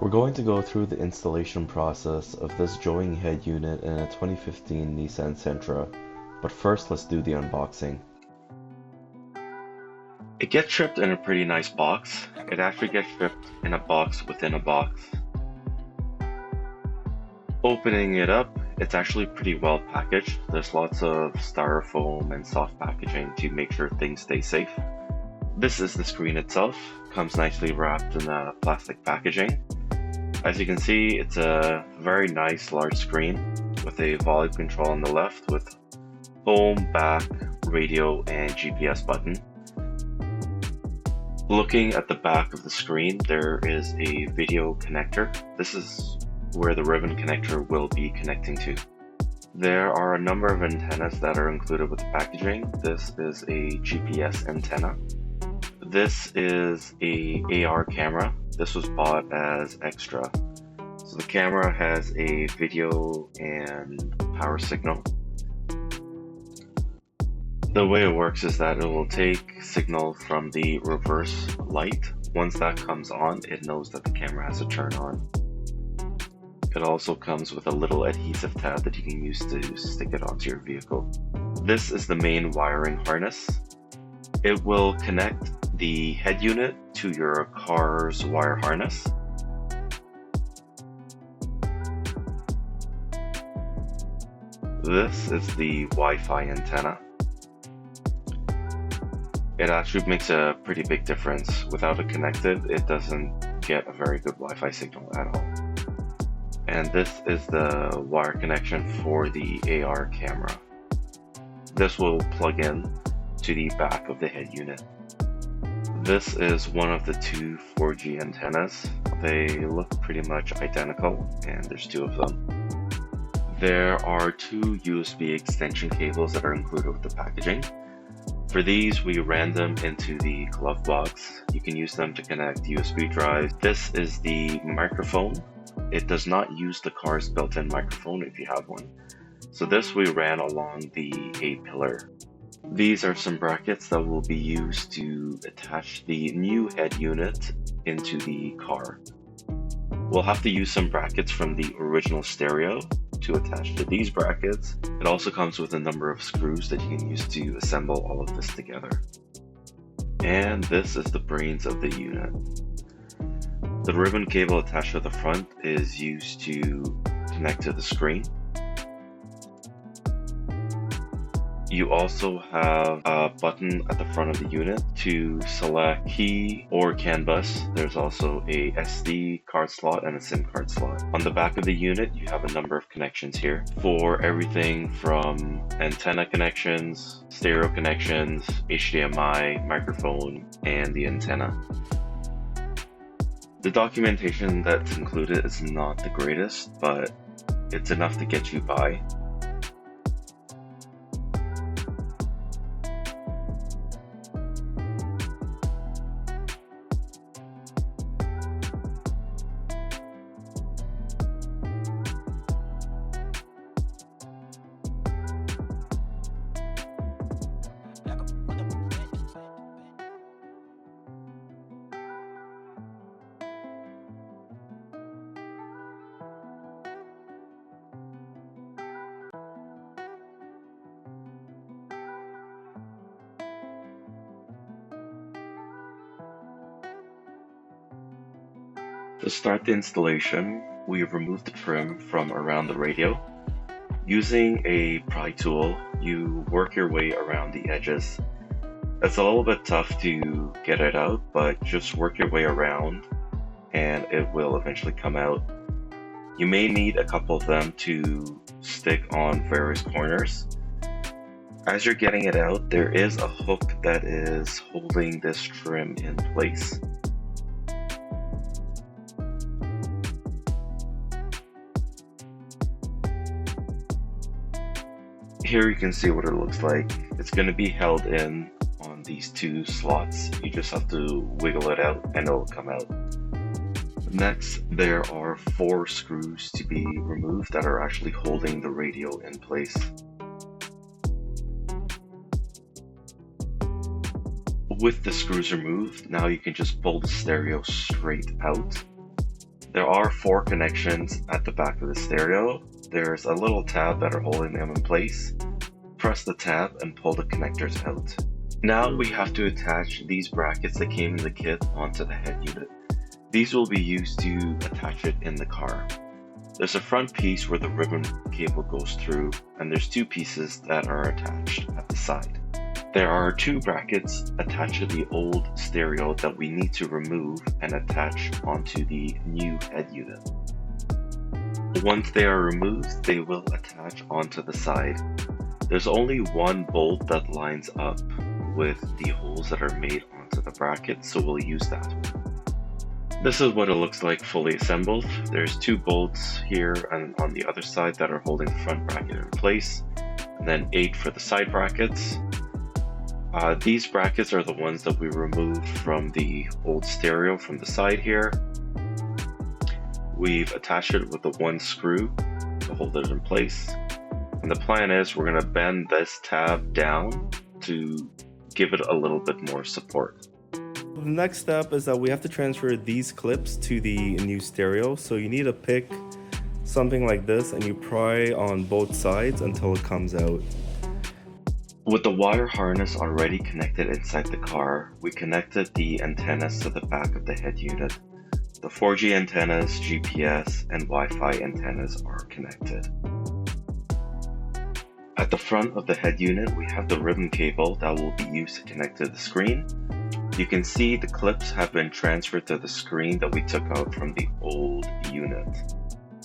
We're going to go through the installation process of this joining head unit in a 2015 Nissan Sentra, but first let's do the unboxing. It gets shipped in a pretty nice box. It actually gets shipped in a box within a box. Opening it up, it's actually pretty well packaged. There's lots of styrofoam and soft packaging to make sure things stay safe. This is the screen itself. Comes nicely wrapped in a plastic packaging. As you can see, it's a very nice large screen with a volume control on the left with home, back, radio, and GPS button. Looking at the back of the screen, there is a video connector. This is where the ribbon connector will be connecting to. There are a number of antennas that are included with the packaging. This is a GPS antenna. This is a AR camera. This was bought as extra. So the camera has a video and power signal. The way it works is that it will take signal from the reverse light. Once that comes on, it knows that the camera has to turn on. It also comes with a little adhesive tab that you can use to stick it onto your vehicle. This is the main wiring harness. It will connect the head unit to your car's wire harness. This is the Wi-Fi antenna. It actually makes a pretty big difference. Without it connected, it doesn't get a very good Wi-Fi signal at all. And this is the wire connection for the AR camera. This will plug in to the back of the head unit. This is one of the two 4G antennas. They look pretty much identical, and there's two of them. There are two USB extension cables that are included with the packaging. For these, we ran them into the glove box. You can use them to connect USB drives. This is the microphone. It does not use the car's built-in microphone if you have one. So this we ran along the A-pillar. These are some brackets that will be used to attach the new head unit into the car. We'll have to use some brackets from the original stereo to attach to these brackets. It also comes with a number of screws that you can use to assemble all of this together. And this is the brains of the unit. The ribbon cable attached to the front is used to connect to the screen. You also have a button at the front of the unit to select key or CAN bus. There's also a SD card slot and a SIM card slot. On the back of the unit, you have a number of connections here for everything from antenna connections, stereo connections, HDMI, microphone, and the antenna. The documentation that's included is not the greatest, but it's enough to get you by. To start the installation, we remove the trim from around the radio. Using a pry tool, you work your way around the edges. It's a little bit tough to get it out, but just work your way around and it will eventually come out. You may need a couple of them to stick on various corners. As you're getting it out, there is a hook that is holding this trim in place. Here you can see what it looks like. It's going to be held in on these two slots. You just have to wiggle it out and it'll come out. Next, there are 4 screws to be removed that are actually holding the radio in place. With the screws removed, now you can just pull the stereo straight out. There are 4 connections at the back of the stereo. There's a little tab that are holding them in place. Press the tab and pull the connectors out. Now we have to attach these brackets that came in the kit onto the head unit. These will be used to attach it in the car. There's a front piece where the ribbon cable goes through, and there's 2 pieces that are attached at the side. There are 2 brackets attached to the old stereo that we need to remove and attach onto the new head unit. Once they are removed, they will attach onto the side. There's only 1 bolt that lines up with the holes that are made onto the bracket, so we'll use that one. This is what it looks like fully assembled. There's 2 bolts here and on the other side that are holding the front bracket in place, and then 8 for the side brackets. These brackets are the ones that we removed from the old stereo from the side here. We've attached it with the 1 screw to hold it in place. And the plan is we're going to bend this tab down to give it a little bit more support. The next step is that we have to transfer these clips to the new stereo. So you need to pick something like this and you pry on both sides until it comes out. With the wire harness already connected inside the car, we connected the antennas to the back of the head unit. The 4G antennas, GPS, and Wi-Fi antennas are connected. At the front of the head unit, we have the ribbon cable that will be used to connect to the screen. You can see the clips have been transferred to the screen that we took out from the old unit.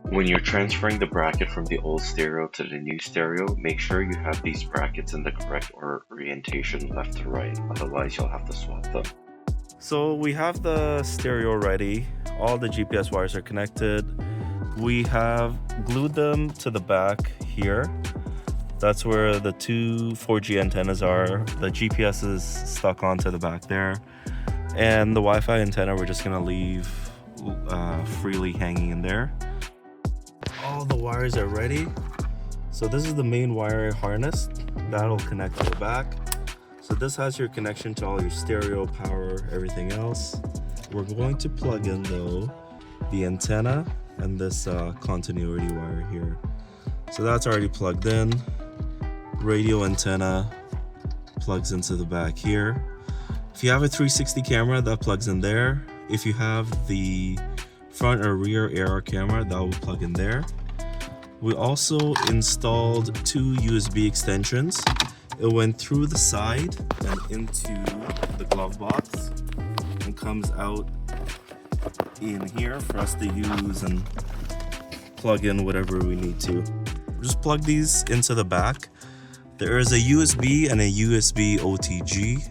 When you're transferring the bracket from the old stereo to the new stereo, make sure you have these brackets in the correct orientation left to right, otherwise you'll have to swap them. So we have the stereo ready, all the GPS wires are connected. We have glued them to the back here. That's where the 2 4G antennas are. The GPS is stuck onto the back there. And the Wi-Fi antenna we're just gonna leave freely hanging in there. All the wires are ready. So this is the main wire harness. That'll connect to the back. So this has your connection to all your stereo, power, everything else. We're going to plug in though the antenna and this continuity wire here. So that's already plugged in. Radio antenna plugs into the back here. If you have a 360 camera, that plugs in there. If you have the front or rear AR camera, that will plug in there. We also installed 2 USB extensions. It went through the side and into the glove box and comes out in here for us to use and plug in whatever we need to. Just plug these into the back. There is a USB and a USB OTG.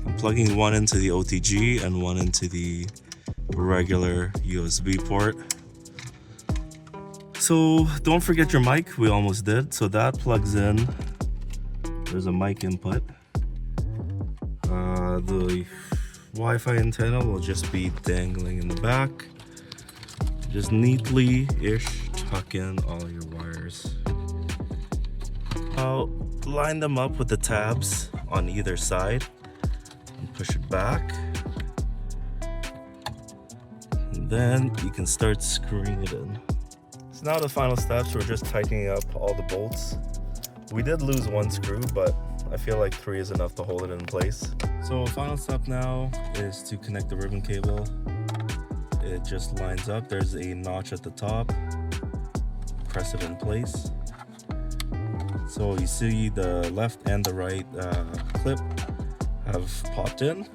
I'm plugging one into the OTG and one into the regular USB port. So don't forget your mic, we almost did. So that plugs in. There's a mic input. The Wi-Fi antenna will just be dangling in the back. Just neatly-ish tuck in all your wires. I'll line them up with the tabs on either side and push it back. And then you can start screwing it in. So now the final steps, we're just tightening up all the bolts. We did lose 1 screw, but I feel like 3 is enough to hold it in place. So final step now is to connect the ribbon cable. It just lines up. There's a notch at the top. Press it in place. So you see the left and the right clip have popped in.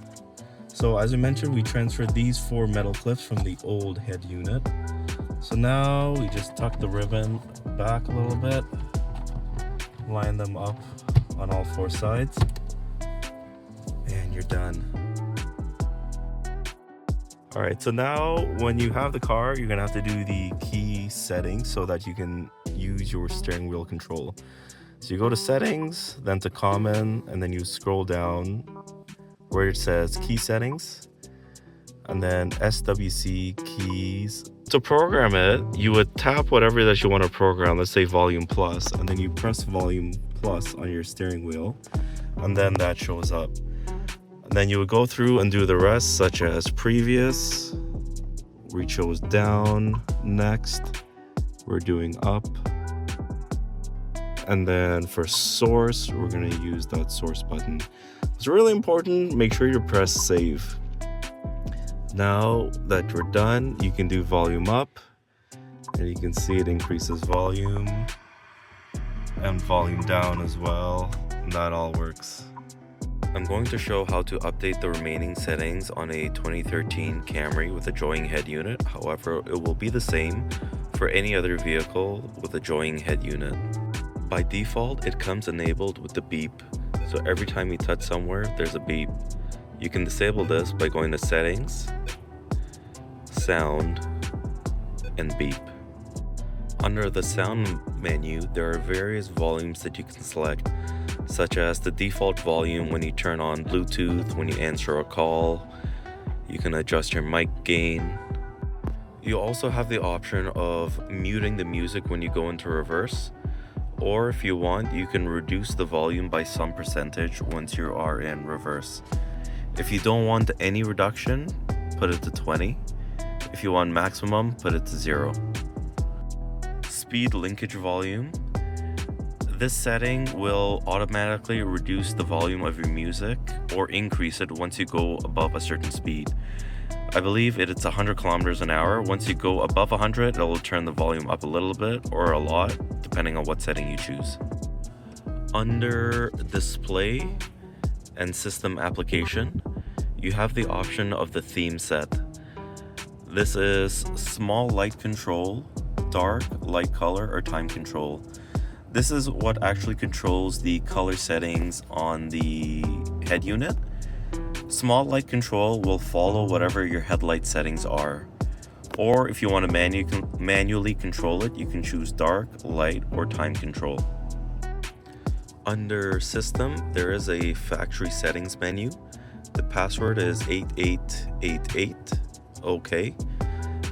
So as I mentioned, we transferred these 4 metal clips from the old head unit. So now we just tuck the ribbon back a little bit, line them up on all 4 sides, and you're done. All right, so now when you have the car, you're gonna have to do the key settings so that you can use your steering wheel control. So you go to settings, then to common, and then you scroll down where it says key settings, and then SWC keys. To program it, you would tap whatever that you want to program, let's say volume plus, and then you press volume plus on your steering wheel, and then that shows up. And then you would go through and do the rest, such as previous, We chose down. Next, we're doing up. And then for source, we're going to use that source button. It's really important, make sure you press save. Now that we're done, you can do volume up, and you can see it increases volume and volume down as well, and that all works. I'm going to show how to update the remaining settings on a 2013 Camry with a joying head unit. However, it will be the same for any other vehicle with a joying head unit. By default, it comes enabled with the beep, so every time you touch somewhere, there's a beep. You can disable this by going to Settings, Sound, and Beep. Under the Sound menu, there are various volumes that you can select, such as the default volume when you turn on Bluetooth, when you answer a call. You can adjust your mic gain. You also have the option of muting the music when you go into reverse, or if you want, you can reduce the volume by some percentage once you are in reverse. If you don't want any reduction, put it to 20. If you want maximum, put it to 0. Speed linkage volume. This setting will automatically reduce the volume of your music or increase it once you go above a certain speed. I believe it's 100 kilometers an hour. Once you go above 100, it will turn the volume up a little bit or a lot, depending on what setting you choose. Under display and system application, you have the option of the theme set. This is small light control, dark light color, or time control. This is what actually controls the color settings on the head unit. Small light control will follow whatever your headlight settings are. Or if you want to manually control it, you can choose dark, light, or time control. Under system, there is a factory settings menu. The password is 8888. OK.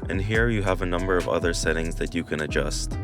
And here you have a number of other settings that you can adjust.